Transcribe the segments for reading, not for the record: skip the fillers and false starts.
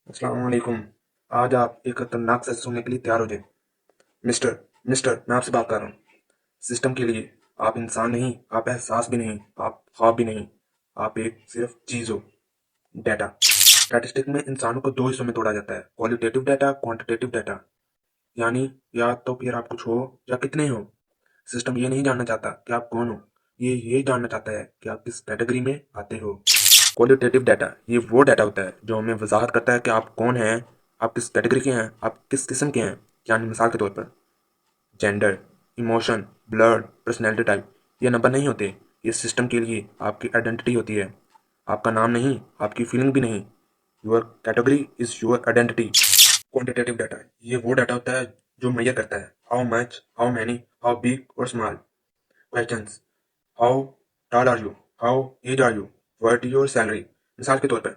अस्सलाम वालेकुम। आज आप एक खतरनाक सच सुनने के लिए तैयार हो जाए। मिस्टर मिस्टर मैं आपसे बात कर रहा हूँ। सिस्टम के लिए आप इंसान नहीं, आप एहसास भी नहीं, आप ख्वाब भी नहीं। आप एक सिर्फ चीज हो। डाटा। स्टैटिस्टिक में इंसानों को दो हिस्सों में तोड़ा जाता है, क्वालिटेटिव डाटा, क्वांटिटेटिव डाटा। यानी या तो फिर आप कुछ हो या कितने हो। सिस्टम ये नहीं जानना चाहता कि आप कौन हो, ये जानना चाहता है कि आप किस कैटेगरी में आते हो। क्वालिटेटिव डाटा ये वो डाटा होता है जो हमें वजाहत करता है कि आप कौन हैं, आप किस कैटेगरी के हैं, आप किस किस्म के हैं। यानी मिसाल के तौर पर gender, emotion, blood, personality type ये नंबर नहीं होते। ये सिस्टम के लिए आपकी आइडेंटिटी होती है। आपका नाम नहीं, आपकी फीलिंग भी नहीं। Your category is your identity. Quantitative data ये वो डाटा होता है जो मेजर करता है how much, how many, how big और small. Questions, how tall are you, how age are you, what is your salary. मिसाल के तौर पर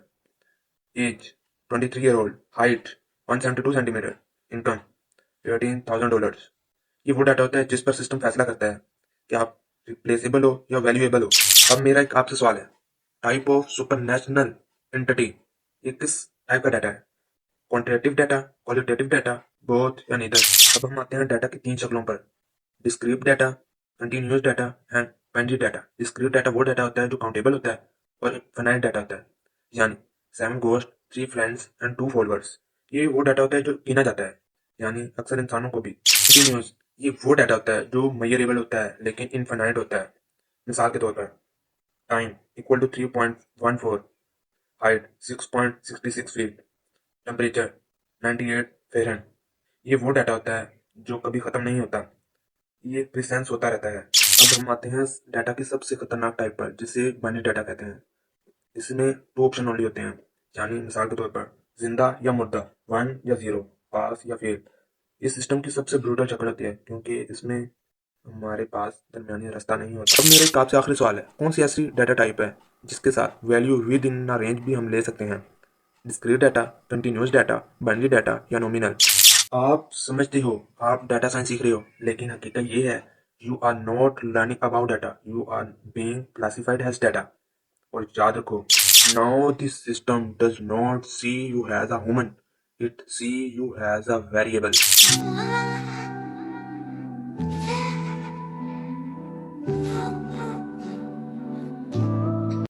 age 23 year old, height 172 centimetre, income $18,000। ये वो डाटा होता है जिस पर सिस्टम फैसला करता है कि आप रिप्लेसेबल हो या वैल्यूएबल हो। अब मेरा एक आपसे सवाल है, टाइप ऑफ सुपरनेशनल एंटिटी ये किस टाइप का डाटा है? Quantitative data, qualitative data, both या नीदर। अब हम आते हैं डाटा की तीन शक्लों पर। Discrete data, continuous data and binary data. Discrete data वो डाटा होता है जो काउंटेबल होता है और इनफाइनाइट डाटा होता है। यानी 7 घोस्ट, 3 फ्रेंड्स एंड 2 फॉलोअर्स। ये वो डाटा होता है जो गिना जाता है, यानी अक्सर इंसानों को भी। कंटिन्यूस ये वो डाटा होता है जो मेजरेबल होता है लेकिन इनफाइनाइट होता है। मिसाल के तौर पर time equal to 3.14, height 6.66 feet, temperature 98 Fahrenheit. ये वो डाटा होता है जो कभी खत्म नहीं होता, ये प्रिसेंस होता रहता है। अब हम आते हैं डाटा की सबसे खतरनाक टाइप पर जिसे बाइनरी डाटा कहते हैं। इसमें दो ऑप्शन ओनली होते हैं, यानी मिसाल के तौर पर जिंदा या मुर्दा, 1 या 0, पास या फेल। इस सिस्टम की सबसे ब्रूटल शक्ल होती है क्योंकि इसमें हमारे पास दरमियानी रास्ता नहीं होता। अब मेरा एक आपसे आखिरी सवाल है, कौन सी ऐसी डाटा टाइप है जिसके साथ वैल्यू विद इन रेंज भी हम ले सकते हैं? Discrete data, continuous data, binary data या नॉमिनल। आप समझते हो, आप डाटा साइंस सीख रहे हो, लेकिन हकीकत ये है you are not learning about data, you are being classified as data. और याद रखो, now this system does not see you as a human, it see you as a variable.